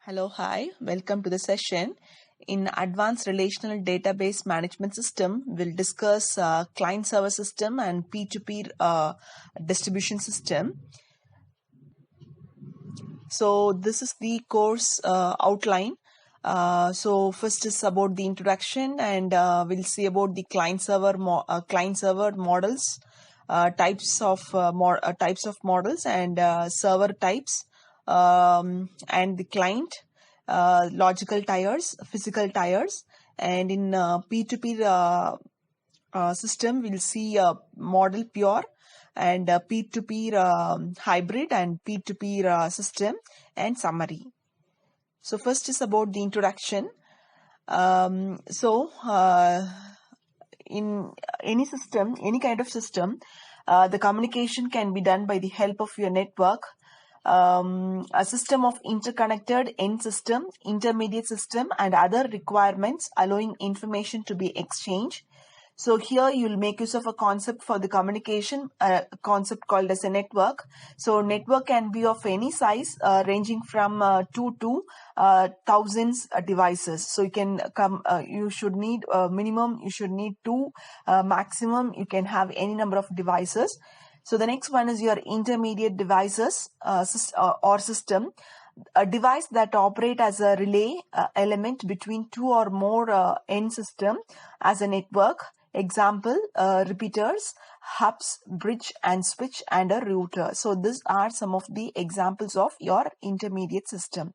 Hello, hi, welcome to the session. In Advanced Relational Database Management System, we'll discuss client-server system and peer-to-peer distribution system. So this is the course outline. So first is about the introduction, and we'll see about the client-server models, types of models, and server types, and the client, logical tiers, physical tiers, and in peer-to-peer system, we'll see model pure and peer-to-peer hybrid and peer-to-peer system and summary. So first is about the introduction. In any system, any kind of system, the communication can be done by the help of your network. A system of interconnected end system, intermediate system, and other requirements allowing information to be exchanged. So here you'll make use of a concept for the communication, a concept called as a network. So network can be of any size, ranging from 2 to thousands devices. So you can you should need minimum, you should need 2, maximum you can have any number of devices. So the next one is your intermediate devices or system. A device that operate as a relay element between 2 or more end system as a network. Example, repeaters, hubs, bridge and switch, and a router. So these are some of the examples of your intermediate system.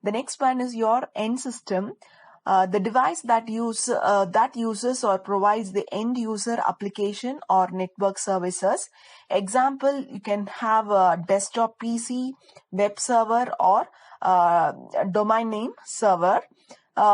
The next one is your end system. The device that uses or provides the end user application or network services. Example, you can have a desktop PC, web server, or domain name server.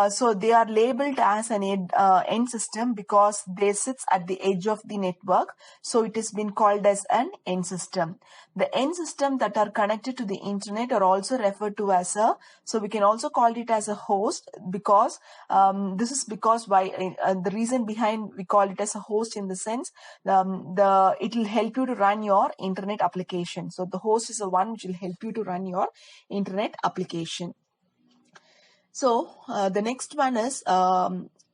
So they are labeled as an end system because they sits at the edge of the network. So it has been called as an end system. The end system that are connected to the internet are also referred to as so we can also call it as a host, because this is because the reason behind we call it as a host in the sense it will help you to run your internet application. So the host is the one which will help you to run your internet application. So the next one is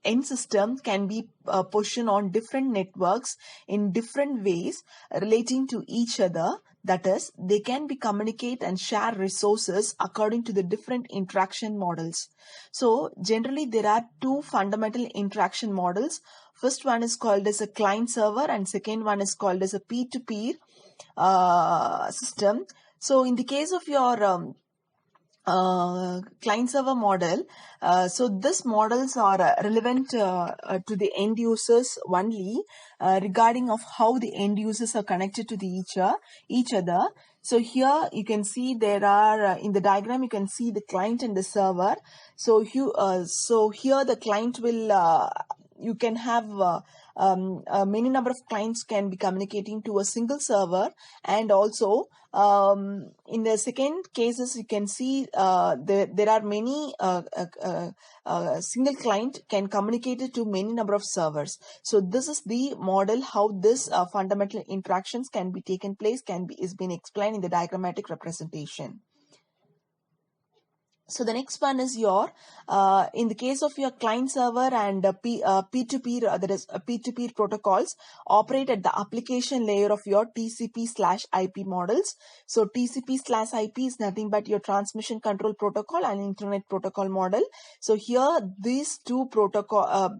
end system can be positioned on different networks in different ways relating to each other. That is, they can be communicate and share resources according to the different interaction models. So generally there are 2 fundamental interaction models. First one is called as a client server and second one is called as a peer-to-peer system. So in the case of your client server model, so these models are relevant to the end users only, regarding of how the end users are connected to each other. So here you can see there are in the diagram you can see the client and the server. So here the client will you can have many number of clients can be communicating to a single server, and also in the second cases you can see there are many single client can communicate to many number of servers. So this is the model how this fundamental interactions can be taken place, is being explained in the diagrammatic representation. So the next one is your, in the case of your client server and peer-to-peer, that is peer-to-peer protocols operate at the application layer of your TCP/IP models. So TCP/IP is nothing but your transmission control protocol and internet protocol model. So here these 2 protocol,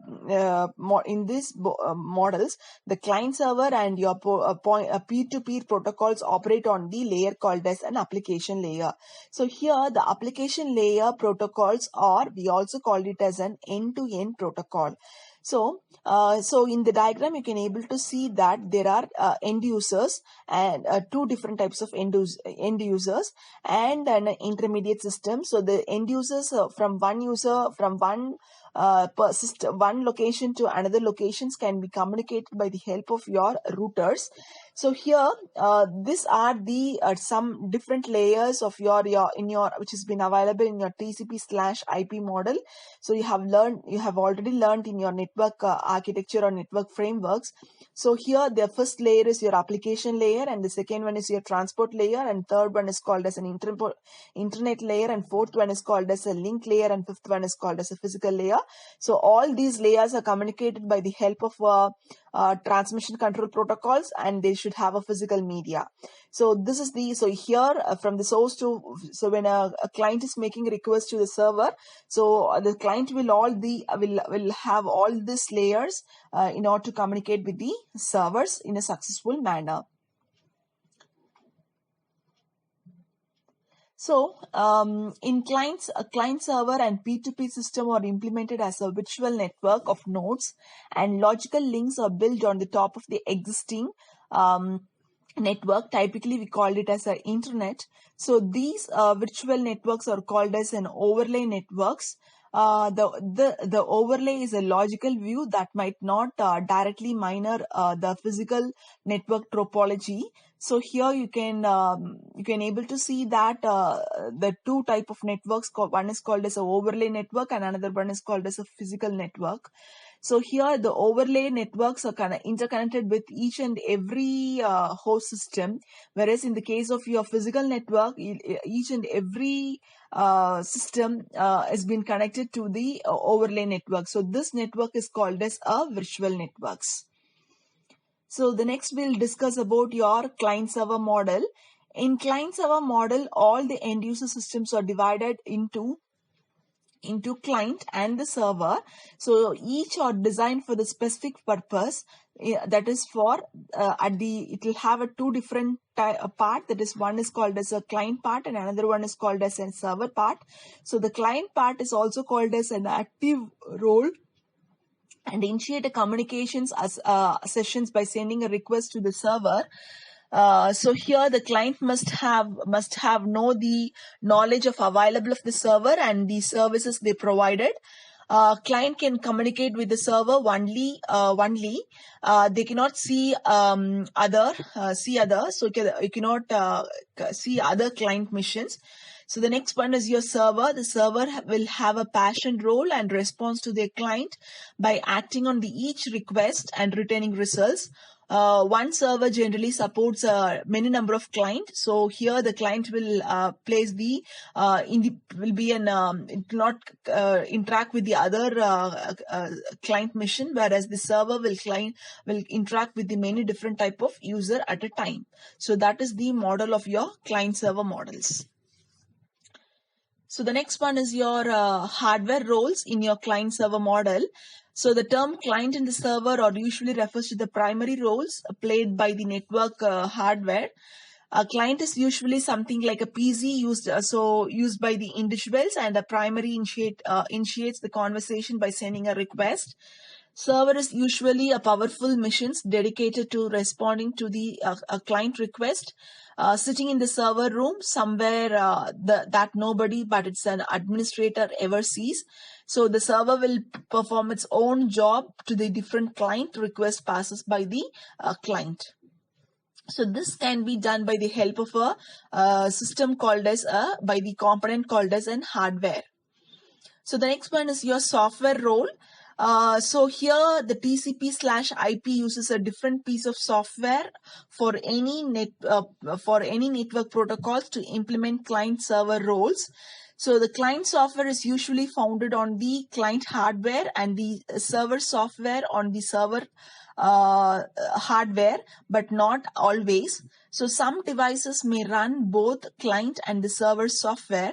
in these models, the client server and your peer-to-peer protocols operate on the layer called as an application layer. So here the application layer protocols, or we also call it as an end-to-end protocol. So in the diagram you can able to see that there are end users and 2 different types of end users and an intermediate system. So the end users from one location to another locations can be communicated by the help of your routers. So here, these are the some different layers of your which has been available in your TCP/IP model. So you have already learned in your network architecture or network frameworks. So here, the first layer is your application layer, and the second one is your transport layer, and third one is called as an internet layer, and fourth one is called as a link layer, and fifth one is called as a physical layer. So all these layers are communicated by the help of transmission control protocols, and they should have a physical media. So this is here from the source to, so when a client is making a request to the server, so the client will have all these layers in order to communicate with the servers in a successful manner. So, in a client server and P2P system are implemented as a virtual network of nodes, and logical links are built on the top of the existing network. Typically, we call it as an internet. So, these virtual networks are called as an overlay networks. The overlay is a logical view that might not directly mirror the physical network topology. So here you can able to see that the two type of networks, one is called as a overlay network and another one is called as a physical network. So here the overlay networks are kind of interconnected with each and every host system, whereas in the case of your physical network, each and every system has been connected to the overlay network. So this network is called as a virtual networks. So the next we'll discuss about your client server model. In client server model, all the end user systems are divided into client and the server. So each are designed for the specific purpose. That is for it will have a two different part. That is, one is called as a client part and another one is called as a server part. So the client part is also called as an active role and initiate a communications as sessions by sending a request to the server. So here the client must have know the knowledge of available of the server and the services they provided. Client can communicate with the server only. They cannot see other. So you cannot see other client missions. So the next one is your server. The server will have a passion role and response to their client by acting on each request and returning results. One server generally supports many number of clients. So here the client will place it will not interact with the other client mission, whereas the server will interact with the many different type of user at a time. So that is the model of your client server models. So the next one is your hardware roles in your client server model. So the term client and the server are usually refers to the primary roles played by the network hardware. A client is usually something like a PC used by the individuals, and a primary initiates the conversation by sending a request. Server is usually a powerful machines dedicated to responding to the client request. Sitting in the server room somewhere that nobody but it's an administrator ever sees. So the server will perform its own job to the different client request passes by the client. So this can be done by the help of a system called as by the component called as an hardware. So the next one is your software role. So here the TCP/IP uses a different piece of software for any network protocols to implement client server roles. So the client software is usually founded on the client hardware and the server software on the server hardware, but not always. So some devices may run both client and the server software.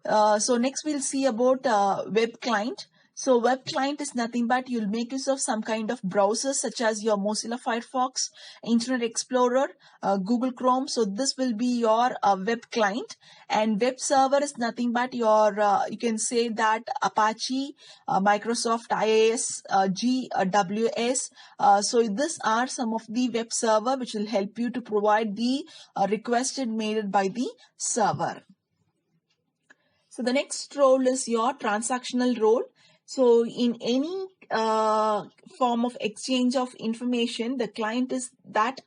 So next we'll see about web client. So web client is nothing but you'll make use of some kind of browsers such as your Mozilla Firefox, Internet Explorer, Google Chrome. So this will be your web client, and web server is nothing but your you can say that Apache, Microsoft IIS, GWS. So these are some of the web server which will help you to provide the requested made by the server. So the next role is your transactional role. So in any form of exchange of information, the client is that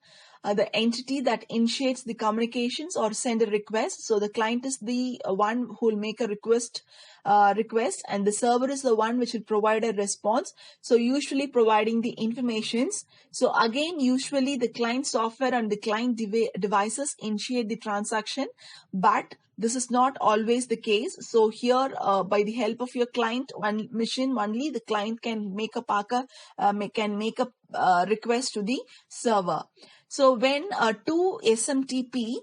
the entity that initiates the communications or send a request. So the client is the one who will make a request, and the server is the one which will provide a response. So usually providing the informations. So again, usually the client software and the client devices initiate the transaction, but this is not always the case. So here, by the help of your client one machine only, the client can make a request to the server. So when two SMTP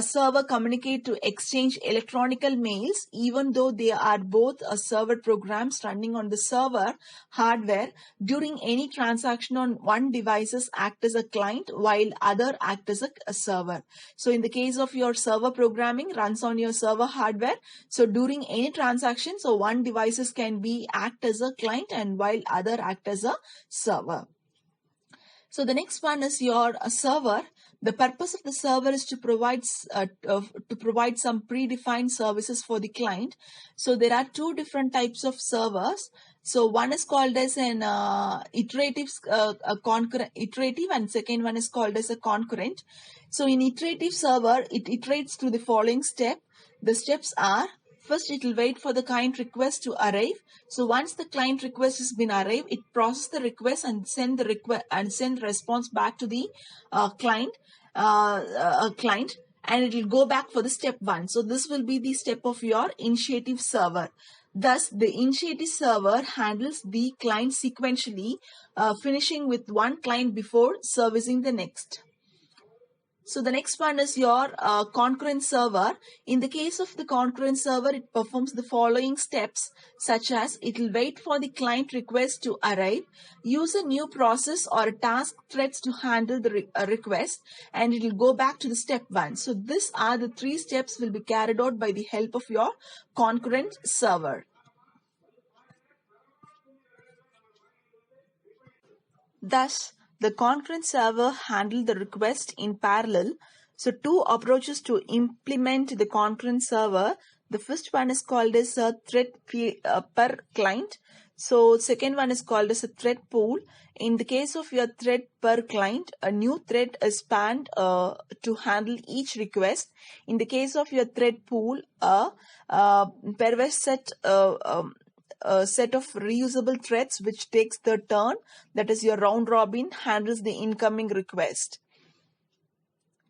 server communicate to exchange electronical mails, even though they are both server programs running on the server hardware, during any transaction on one devices act as a client while other act as a server. So in the case of your server programming runs on your server hardware, so during any transaction, so one devices can be act as a client and while other act as a server. So the next one is your server. The purpose of the server is to provide some predefined services for the client. So there are two different types of servers. So one is called as an iterative, and second one is called as a concurrent. So in iterative server, it iterates through the following step. The steps are: first, it will wait for the client request to arrive. So once the client request has been arrived, it processes the request and send the response back to the client, and it will go back for the step 1. So this will be the step of your initiative server. Thus, the initiative server handles the client sequentially, finishing with one client before servicing the next. So the next one is your concurrent server. In the case of the concurrent server, it performs the following steps, such as it will wait for the client request to arrive, use a new process or a task threads to handle the request, and it will go back to the step 1. So these are the 3 steps will be carried out by the help of your concurrent server. Thus, the concurrent server handles the request in parallel. So two approaches to implement the concurrent server. The first one is called as a thread per client. So second one is called as a thread pool. In the case of your thread per client, a new thread is spanned to handle each request. In the case of your thread pool, a perverse set a set of reusable threads which takes the turn, that is your round robin, handles the incoming request.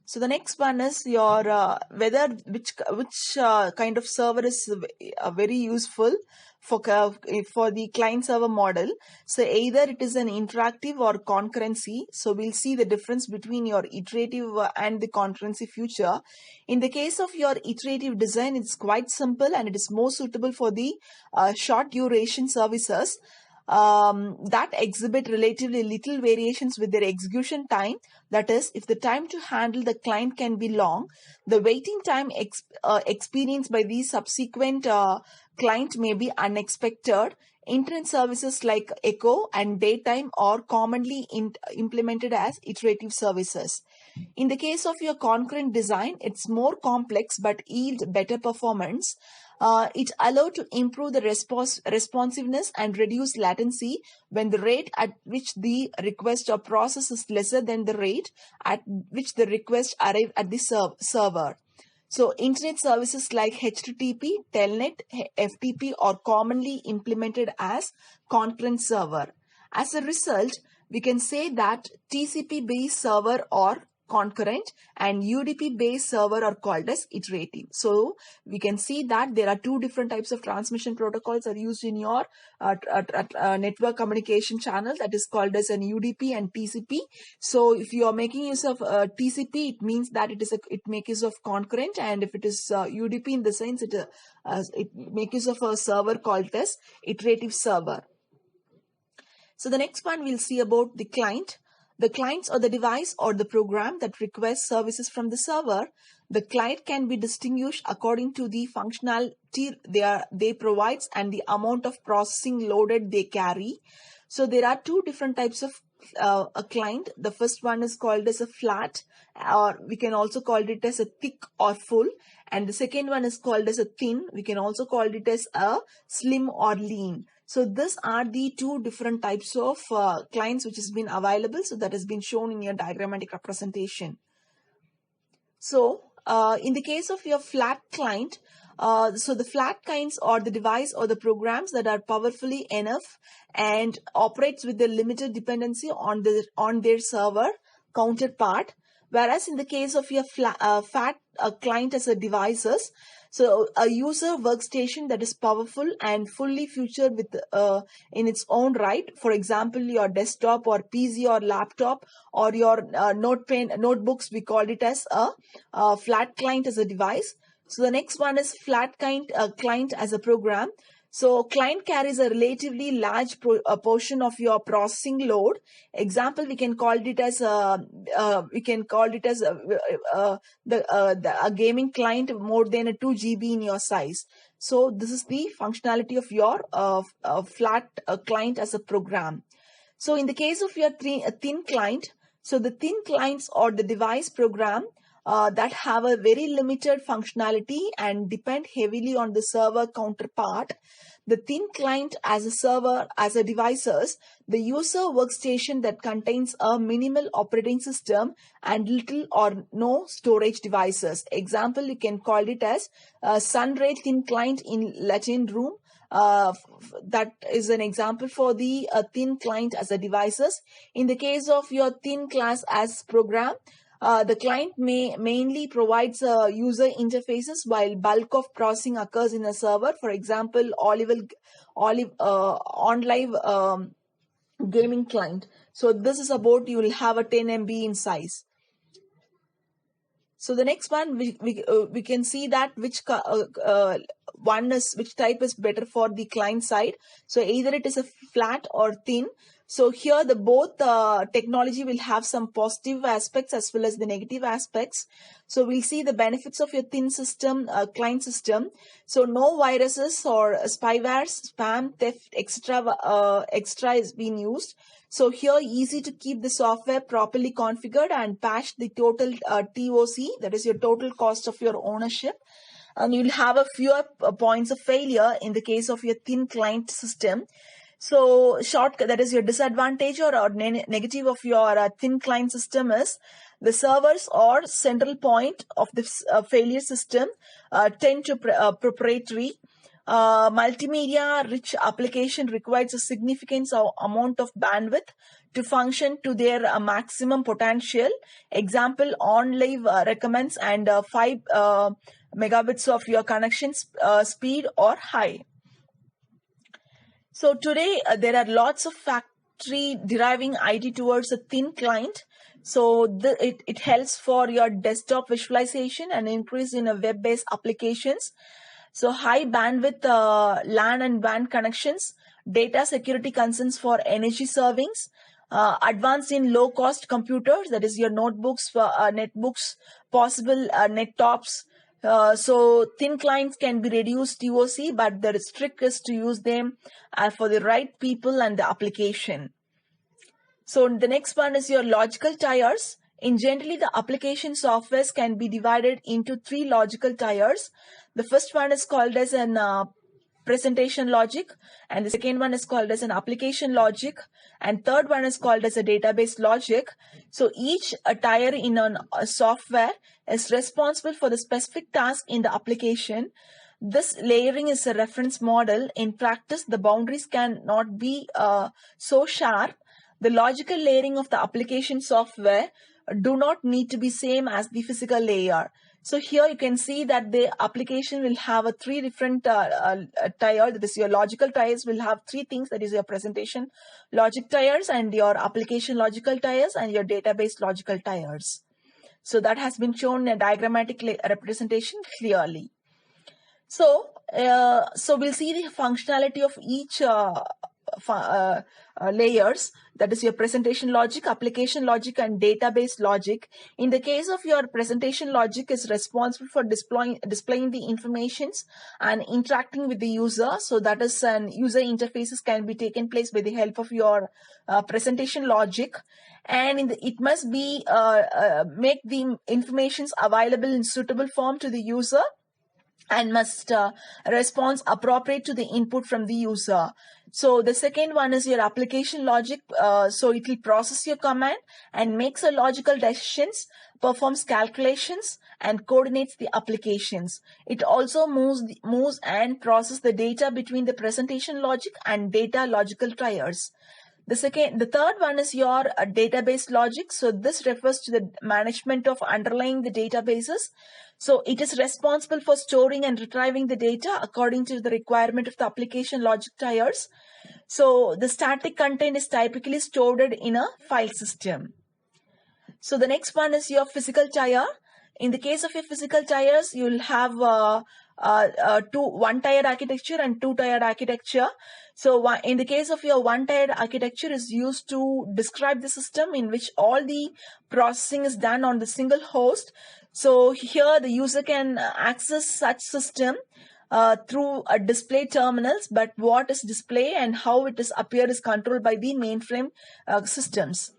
So the next one is your which kind of server is very useful for the client server model. So either it is an interactive or concurrency. So we'll see the difference between your iterative and the concurrency future. In the case of your iterative design, it's quite simple and it is more suitable for the short duration services that exhibit relatively little variations with their execution time. That is, if the time to handle the client can be long, the waiting time experienced by the subsequent client may be unexpected. Internet services like echo and daytime are commonly implemented as iterative services. In the case of your concurrent design, it's more complex but yield better performance. It allows to improve the responsiveness and reduce latency when the rate at which the request or process is lesser than the rate at which the request arrives at the server. So internet services like HTTP, Telnet, FTP are commonly implemented as concurrent server. As a result, we can say that TCP-based server or concurrent and UDP-based server are called as iterative. So we can see that there are two different types of transmission protocols are used in your network communication channel, that is called as an UDP and TCP. So if you are making use of TCP, it means that it makes use of concurrent, and if it is UDP, in the sense it makes use of a server called as iterative server. So the next one we'll see about the client. The clients or the device or the program that requests services from the server. The client can be distinguished according to the functionality they provide and the amount of processing loaded they carry. So there are two different types of a client. The first one is called as a flat, or we can also call it as a thick or full. And the second one is called as a thin. We can also call it as a slim or lean. So these are the two different types of clients which has been available. So that has been shown in your diagrammatic representation. So in the case of your flat client, so the flat clients are the device or the programs that are powerfully enough and operates with the limited dependency on their server counterpart. Whereas in the case of your fat client as a devices, so a user workstation that is powerful and fully featured with in its own right. For example, your desktop or PC or laptop or your notebooks, we called it as a flat client as a device. So the next one is flat client as a program. So client carries a relatively large portion of your processing load. Example, we can call it as a gaming client more than a 2 GB in your size. So this is the functionality of your flat client as a program. So in the case of your thin client, so the thin clients or the device program that have a very limited functionality and depend heavily on the server counterpart. The thin client as a server, as a devices, the user workstation that contains a minimal operating system and little or no storage devices. Example, you can call it as Sunray thin client in Latin room. That is an example for the thin client as a devices. In the case of your thin class as program, the client mainly provides user interfaces while bulk of processing occurs in a server. For example, OnLive gaming client. So this is about, you will have a 10 MB in size. So the next one, we can see that which type is better for the client side. So either it is a flat or thin. So here the both technology will have some positive aspects as well as the negative aspects. So we'll see the benefits of your thin system, client system. So no viruses or spywares, spam, theft, extra is being used. So here easy to keep the software properly configured and patch the total TOC, that is your total cost of your ownership. And you'll have a fewer points of failure in the case of your thin client system. So that is your disadvantage or negative of your thin client system is the servers or central point of this failure system tend to proprietary. Multimedia rich application requires a significant amount of bandwidth to function to their maximum potential. Example, OnLive recommends and 5 megabits of your connection speed or high. So today there are lots of factory deriving IT towards a thin client. So it helps for your desktop visualization and increase in a web-based applications. So high bandwidth LAN and WAN connections, data security concerns for energy servings, advanced in low cost computers, that is your notebooks, netbooks, possible net tops. So thin clients can be reduced TOC, but the trick is to use them for the right people and the application. So the next one is your logical tiers. In generally, the application softwares can be divided into 3 logical tiers. The first one is called as an presentation logic, and the second one is called as an application logic, and third one is called as a database logic. So each tier in a software is responsible for the specific task in the application. This layering is a reference model. In practice, the boundaries cannot be so sharp. The logical layering of the application software do not need to be same as the physical layer. So here you can see that the application will have a 3 different tier. That is your logical tiers will have 3 things. That is your presentation logic tiers and your application logical tiers and your database logical tiers. So that has been shown in a diagrammatic representation clearly. So we'll see the functionality of each layers, that is your presentation logic, application logic, and database logic. In the case of your presentation logic is responsible for displaying the informations and interacting with the user. So that is an user interfaces can be taken place by the help of your presentation logic, and it must be make the informations available in suitable form to the user. and must respond appropriate to the input from the user. So the second one is your application logic. So it will process your command and makes a logical decisions, performs calculations, and coordinates the applications. It also moves and processes the data between the presentation logic and data logical tiers. The third one is your database logic. So this refers to the management of underlying the databases. So it is responsible for storing and retrieving the data according to the requirement of the application logic tiers. So the static content is typically stored in a file system. So the next one is your physical tier. In the case of your physical tiers, you will have one-tiered architecture and two-tiered architecture. So in the case of your one-tiered architecture is used to describe the system in which all the processing is done on the single host. So here the user can access such system through a display terminals, but what is display and how it is appeared is controlled by the mainframe systems.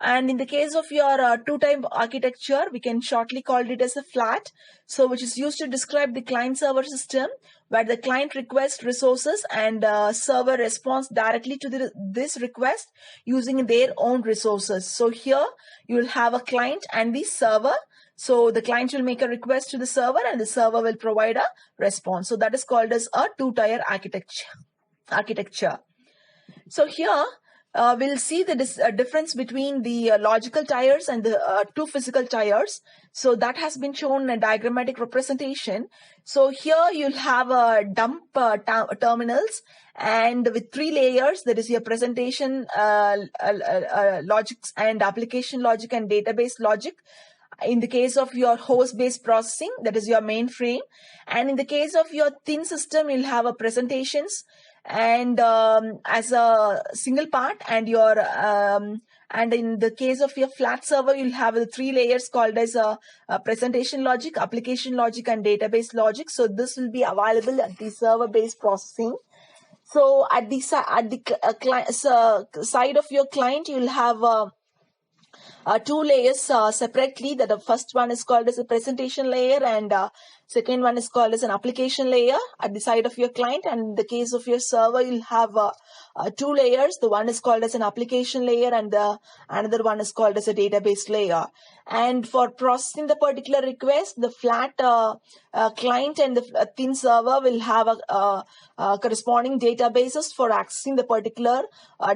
And in the case of your two-type architecture, we can shortly call it as a flat, so which is used to describe the client-server system, where the client requests resources and server responds directly to this request using their own resources. So here you will have a client and the server. So the client will make a request to the server and the server will provide a response. So that is called as a two-tier architecture. So here we'll see the difference between the logical tiers and the two physical tiers. So that has been shown in a diagrammatic representation. So here you'll have dump terminals, and with three layers, that is your presentation logics and application logic and database logic. In the case of your host-based processing, that is your mainframe. And in the case of your thin system, you'll have a presentations and as a single part, and your and in the case of your flat server, you'll have the three layers called as a presentation logic, application logic, and database logic. So this will be available at the server-based processing. So at the side of your client, you'll have two layers separately. That the first one is called as a presentation layer, and second one is called as an application layer at the side of your client. And in the case of your server, you'll have two layers. The one is called as an application layer, and the another one is called as a database layer. And for processing the particular request, the flat client and the thin server will have corresponding databases for accessing the particular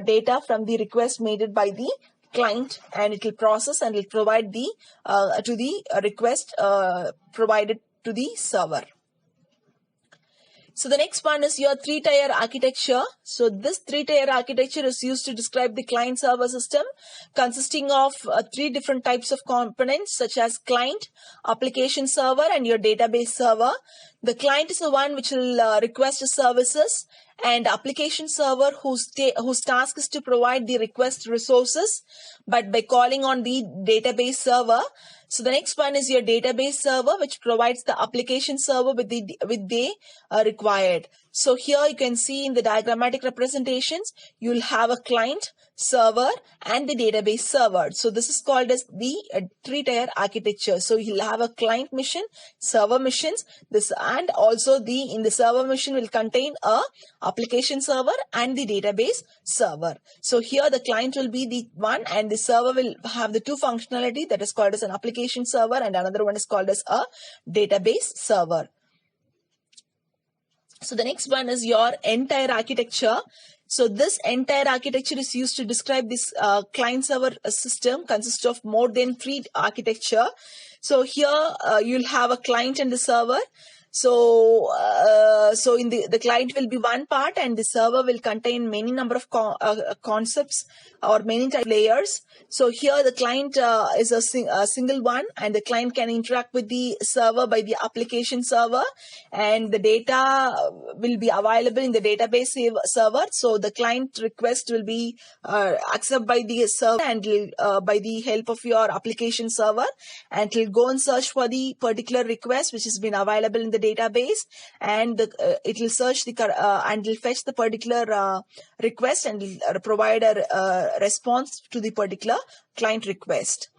data from the request made by the client, and it will process and it will provide the to the request provided to the server. So the next one is your three-tier architecture. So this three-tier architecture is used to describe the client-server system, consisting of three different types of components, such as client, application server, and your database server. The client is the one which will request services, and application server whose task is to provide the request resources, but by calling on the database server. So the next one is your database server, which provides the application server with the required. So here you can see in the diagrammatic representations, you will have a client, server, and the database server. So this is called as the three-tier architecture. So you'll have a client mission, server missions, and also in the server mission will contain a application server and the database server. So here the client will be the one, and the server will have the two functionality, that is called as an application server, and another one is called as a database server. So the next one is your entire architecture. So this entire architecture is used to describe this client-server system, consists of more than three architecture. So here you'll have a client and the server. So in the client will be one part, and the server will contain many number of concepts or many type layers. So here the client is a single one, and the client can interact with the server by the application server, and the data will be available in the database server. So the client request will be accepted by the server, and by the help of your application server, and it will go and search for the particular request which has been available in the database, and it will search and will fetch the particular request, and will provide a response to the particular client request.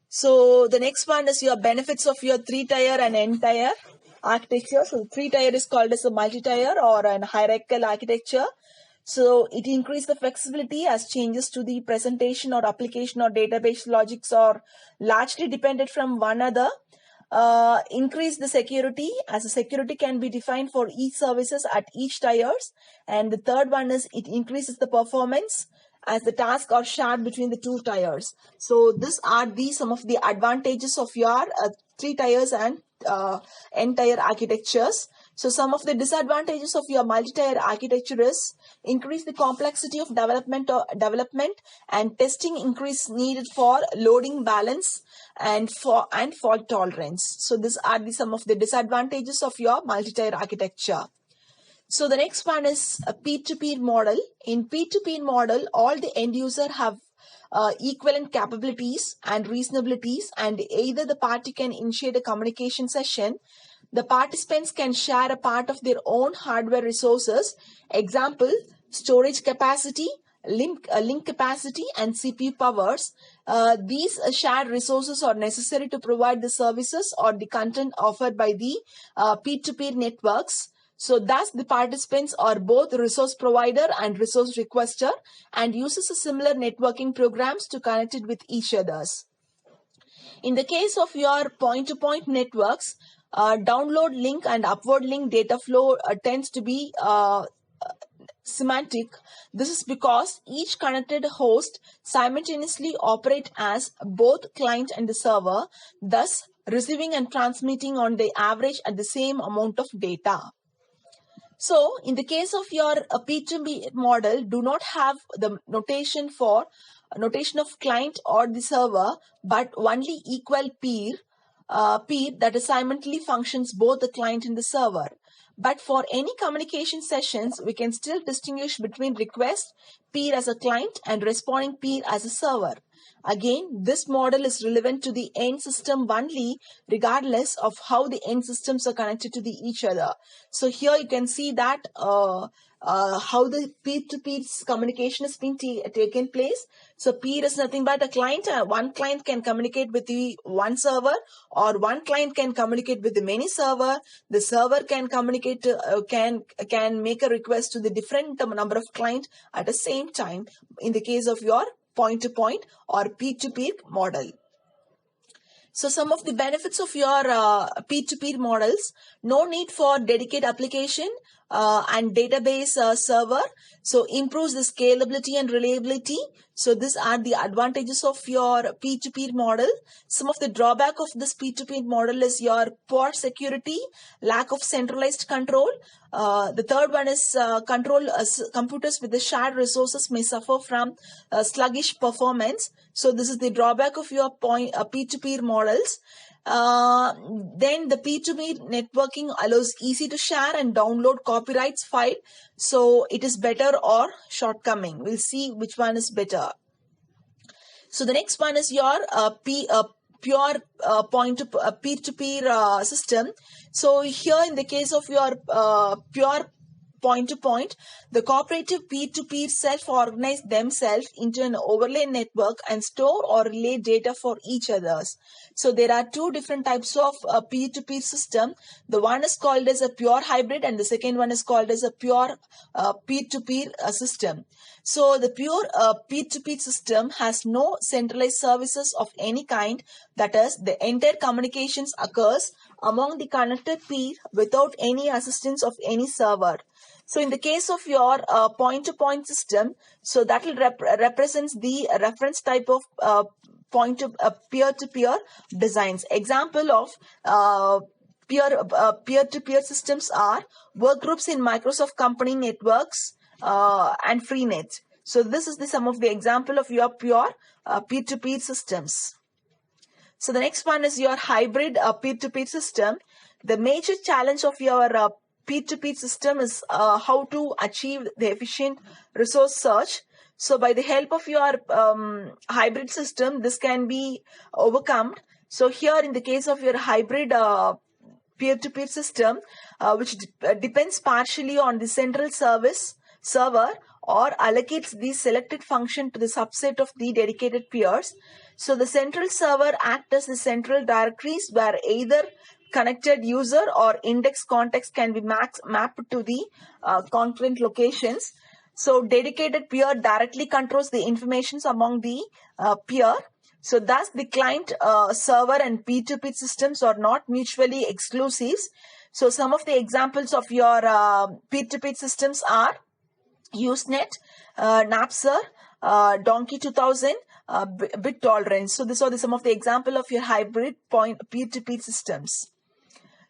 So the next one is your benefits of your three-tier and n-tier. architecture. So 3-tier is called as a multi-tier or an hierarchical architecture. So it increases the flexibility as changes to the presentation or application or database logics are largely dependent from one another. Increase the security as the security can be defined for each services at each tiers. And the third one is it increases the performance as the tasks are shared between the 2 tiers. So these are some of the advantages of your 3 tiers and n-tier architectures. So some of the disadvantages of your multi-tier architecture is increase the complexity of development and testing increase needed for loading balance and fault tolerance. So these are some of the disadvantages of your multi-tier architecture. So the next one is a peer-to-peer model. In peer-to-peer model, all the end user have equivalent capabilities and reasonabilities, and either the party can initiate a communication session. The participants can share a part of their own hardware resources. Example, storage capacity, link capacity, and CPU powers. These shared resources are necessary to provide the services or the content offered by the peer-to-peer networks. So thus the participants are both resource provider and resource requester and uses a similar networking programs to connect it with each others. In the case of your point-to-point networks, download link and upward link data flow tends to be semantic. This is because each connected host simultaneously operate as both client and the server, thus receiving and transmitting on the average at the same amount of data. So in the case of your P2P model, do not have the notation of client or the server, but only equal peer that simultaneously functions both the client and the server. But for any communication sessions, we can still distinguish between request peer as a client and responding peer as a server. Again, this model is relevant to the end system only, regardless of how the end systems are connected to each other. So here you can see that how the peer-to-peer communication is being taken place. So peer is nothing but a client. One client can communicate with the one server, or one client can communicate with the many server. The server can communicate can make a request to the different number of clients at the same time. In the case of your point-to-point or peer-to-peer model. So some of the benefits of your peer-to-peer models: no need for dedicated application and database server. So improves the scalability and reliability. So these are the advantages of your peer-to-peer model. Some of the drawback of this peer-to-peer model is your poor security, lack of centralized control. The third one is computers with the shared resources may suffer from sluggish performance. So this is the drawback of your peer-to-peer models. Then the P2P networking allows easy to share and download copyrights file. So it is better or shortcoming. We'll see which one is better. So the next one is your pure peer-to-peer system. So here in the case of your pure point-to-point, the cooperative peer-to-peer self-organize themselves into an overlay network and store or relay data for each others. So there are two different types of peer-to-peer system. The one is called as a pure hybrid and the second one is called as a pure peer-to-peer system. So the pure peer-to-peer system has no centralized services of any kind. That is, the entire communications occurs among the connected peer without any assistance of any server. So in the case of your point-to-point system, so that will represents the reference type of peer-to-peer designs. Example of peer-to-peer systems are workgroups in Microsoft company networks and Freenet. So this is some of the example of your pure peer-to-peer systems. So the next one is your hybrid peer-to-peer system. The major challenge of your peer-to-peer system is how to achieve the efficient resource search. So by the help of your hybrid system, this can be overcome. So here in the case of your hybrid peer-to-peer system, which depends partially on the central server or allocates the selected function to the subset of the dedicated peers. So the central server acts as the central directories where either connected user or index context can be mapped to the concurrent locations. So dedicated peer directly controls the informations among the peer. So thus the client server and P2P systems are not mutually exclusive. So some of the examples of your P2P systems are Usenet, Napster, Donkey 2000, BitTorrent. So these are some of the example of your hybrid point peer-to-peer systems.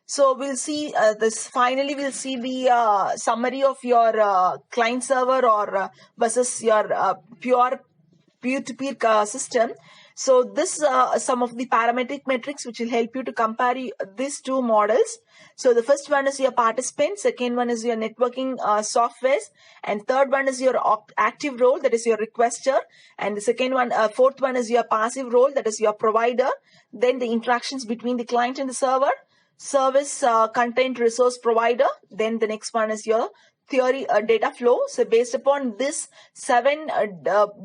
So we'll see this. Finally, we'll see the summary of your client server or versus your pure peer-to-peer system. So this some of the parametric metrics which will help you to compare these two models. So the first one is your participant, second one is your networking softwares, and third one is your active role, that is your requester, and the second one, fourth one is your passive role, that is your provider. Then the interactions between the client and the server, service content resource provider. Then the next one is your theory data flow. So based upon this 7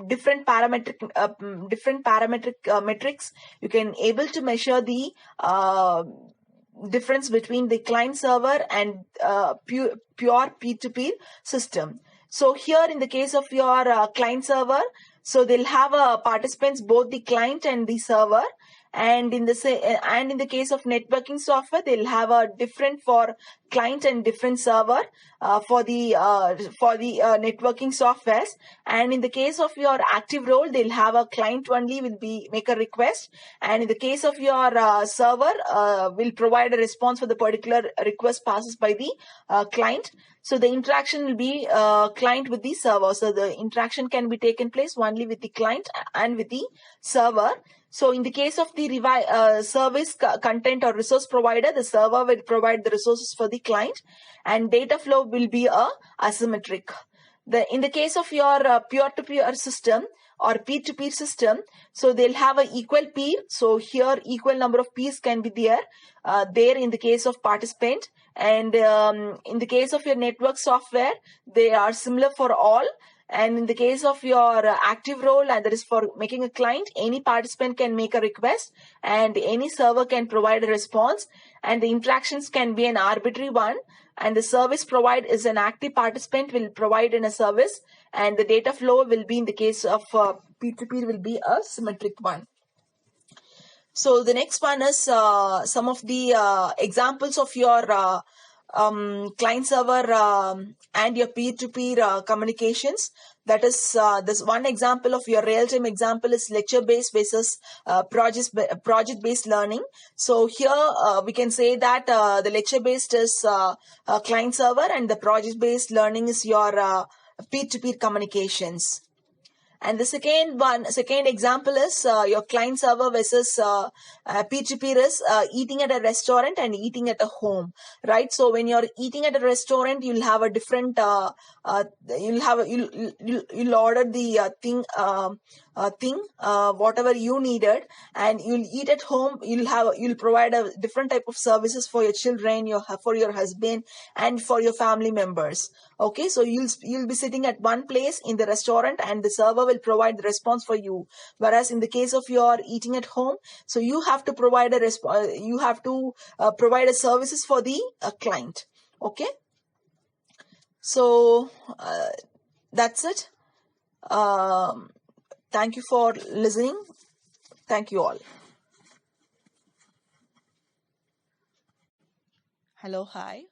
different parametric metrics, you can able to measure the difference between the client server and pure P2P system. So here in the case of your client server, so they'll have participants both the client and the server. And in the case of networking software, they'll have a different for client and different server for the networking softwares. And in the case of your active role, they'll have a client only will be make a request, and in the case of your server, will provide a response for the particular request passes by the client. So the interaction will be client with the server. So the interaction can be taken place only with the client and with the server. So in the case of the service content or resource provider, the server will provide the resources for the client, and data flow will be asymmetric. In the case of your peer-to-peer system or peer-to-peer system, so they'll have an equal peer. So here equal number of peers can be there in the case of participant. And in the case of your network software, they are similar for all. And in the case of your active role, and that is for making a client, any participant can make a request and any server can provide a response, and the interactions can be an arbitrary one, and the service provided is an active participant will provide in a service, and the data flow will be in the case of P2P will be a symmetric one. So the next one is some of the examples of your client server and your peer-to-peer communications. That is this one example of your real-time example is lecture-based versus project-based learning. So here we can say that the lecture-based is client server and the project-based learning is your peer-to-peer communications. And the second example is your client server versus peer-to-peer is eating at a restaurant and eating at a home, right? So when you're eating at a restaurant, you'll have a different you'll order the thing whatever you needed, and you'll eat at home. You'll provide a different type of services for your children, for your husband, and for your family members. Okay, so you'll be sitting at one place in the restaurant, and the server will provide the response for you. Whereas in the case of your eating at home, so you have to provide provide a services for the client. Okay, so that's it. Thank you for listening. Thank you all. Hello, hi.